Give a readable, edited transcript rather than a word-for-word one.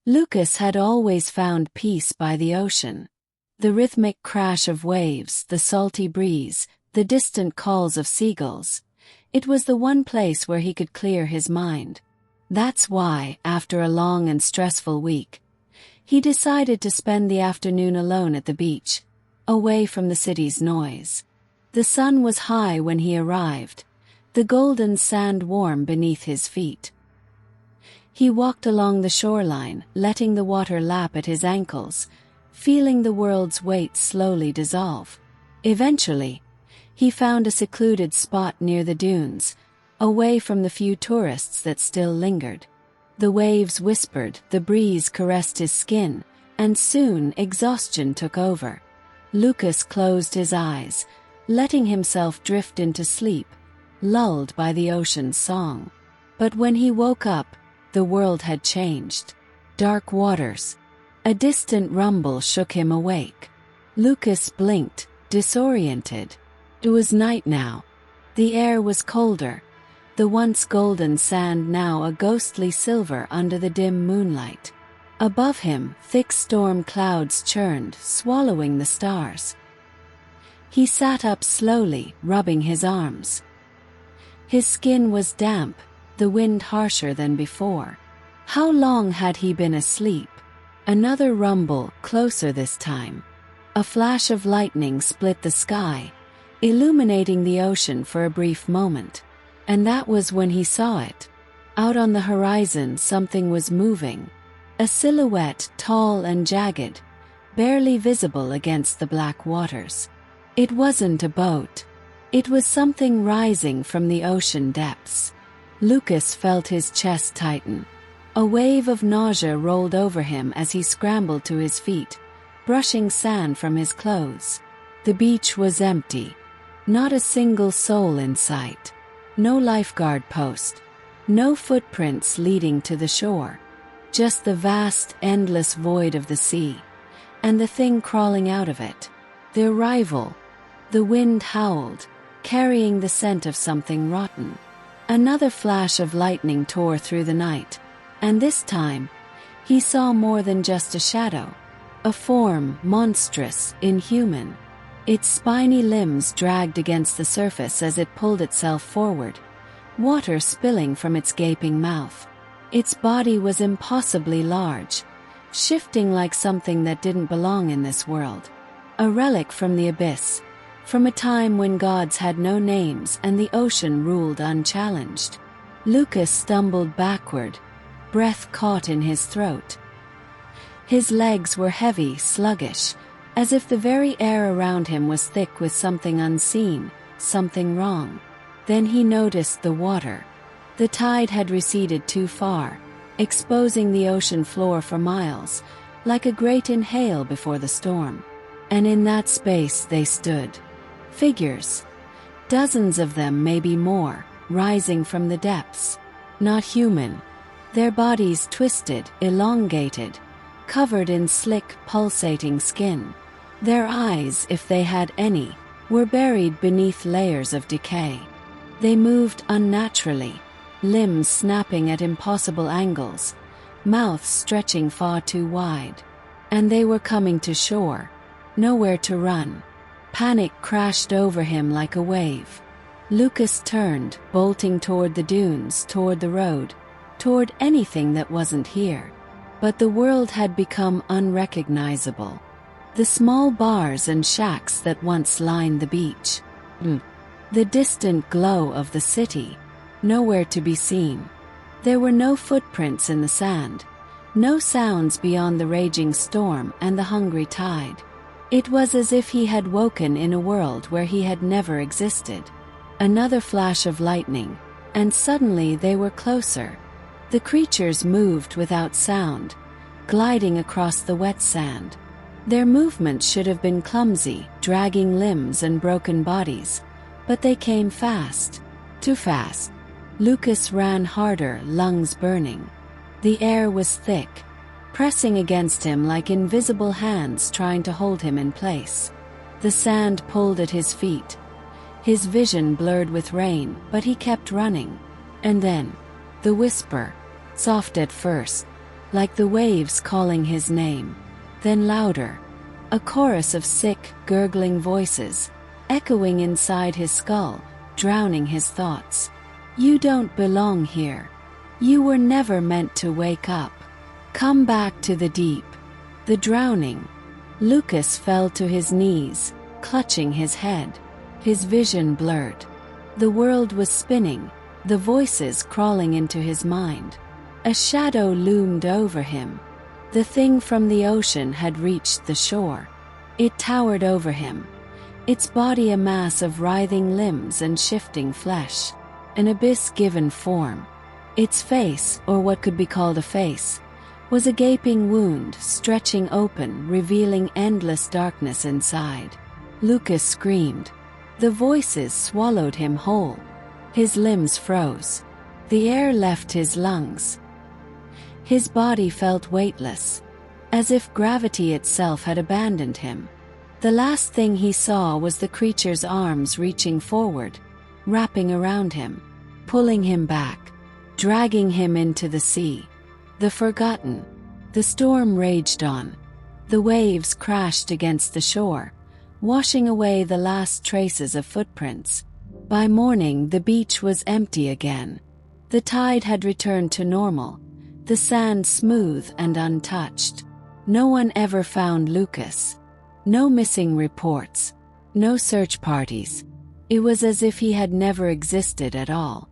Lucas had always found peace by the ocean. The rhythmic crash of waves, the salty breeze, the distant calls of seagulls. It was the one place where he could clear his mind. That's why, after a long and stressful week, he decided to spend the afternoon alone at the beach, away from the city's noise. The sun was high when he arrived, the golden sand warm beneath his feet. He walked along the shoreline, letting the water lap at his ankles, feeling the world's weight slowly dissolve. Eventually, he found a secluded spot near the dunes, away from the few tourists that still lingered. The waves whispered, the breeze caressed his skin, and soon exhaustion took over. Lucas closed his eyes, letting himself drift into sleep, lulled by the ocean's song. But when he woke up, the world had changed. Dark waters. A distant rumble shook him awake. Lucas blinked, disoriented. It was night now. The air was colder, the once golden sand now a ghostly silver under the dim moonlight. Above him, thick storm clouds churned, swallowing the stars. He sat up slowly, rubbing his arms. His skin was damp, the wind harsher than before. How long had he been asleep? Another rumble, closer this time. A flash of lightning split the sky, illuminating the ocean for a brief moment. And that was when he saw it. Out on the horizon something was moving. A silhouette, tall and jagged, barely visible against the black waters. It wasn't a boat. It was something rising from the ocean depths. Lucas felt his chest tighten. A wave of nausea rolled over him as he scrambled to his feet, brushing sand from his clothes. The beach was empty. Not a single soul in sight. No lifeguard post. No footprints leading to the shore. Just the vast, endless void of the sea. And the thing crawling out of it. The arrival. The wind howled, carrying the scent of something rotten. Another flash of lightning tore through the night. And this time, he saw more than just a shadow. A form, monstrous, inhuman. Its spiny limbs dragged against the surface as it pulled itself forward, water spilling from its gaping mouth. Its body was impossibly large, shifting like something that didn't belong in this world. A relic from the abyss, from a time when gods had no names and the ocean ruled unchallenged. Lucas stumbled backward, breath caught in his throat. His legs were heavy, sluggish, as if the very air around him was thick with something unseen, something wrong. Then he noticed the water. The tide had receded too far, exposing the ocean floor for miles, like a great inhale before the storm. And in that space they stood. Figures. Dozens of them, maybe more, rising from the depths. Not human. Their bodies twisted, elongated, covered in slick, pulsating skin. Their eyes, if they had any, were buried beneath layers of decay. They moved unnaturally, limbs snapping at impossible angles, mouths stretching far too wide. And they were coming to shore. Nowhere to run. Panic crashed over him like a wave. Lucas turned, bolting toward the dunes, toward the road, toward anything that wasn't here. But the world had become unrecognizable. The small bars and shacks that once lined the beach. The distant glow of the city. Nowhere to be seen. There were no footprints in the sand. No sounds beyond the raging storm and the hungry tide. It was as if he had woken in a world where he had never existed. Another flash of lightning, and suddenly they were closer. The creatures moved without sound, gliding across the wet sand. Their movements should have been clumsy, dragging limbs and broken bodies, but they came fast. Too fast. Lucas ran harder, lungs burning. The air was thick, pressing against him like invisible hands trying to hold him in place. The sand pulled at his feet. His vision blurred with rain, but he kept running. And then, the whisper, soft at first, like the waves calling his name. Then louder, a chorus of sick, gurgling voices, echoing inside his skull, drowning his thoughts. You don't belong here. You were never meant to wake up. Come back to the deep. The drowning. Lucas fell to his knees, clutching his head. His vision blurred. The world was spinning, the voices crawling into his mind. A shadow loomed over him. The thing from the ocean had reached the shore. It towered over him, its body a mass of writhing limbs and shifting flesh. An abyss given form. Its face, or what could be called a face, was a gaping wound stretching open, revealing endless darkness inside. Lucas screamed. The voices swallowed him whole. His limbs froze. The air left his lungs. His body felt weightless, as if gravity itself had abandoned him. The last thing he saw was the creature's arms reaching forward, wrapping around him, pulling him back, dragging him into the sea. The forgotten. The storm raged on. The waves crashed against the shore, washing away the last traces of footprints. By morning, the beach was empty again. The tide had returned to normal, the sand smooth and untouched. No one ever found Lucas. No missing reports. No search parties. It was as if he had never existed at all.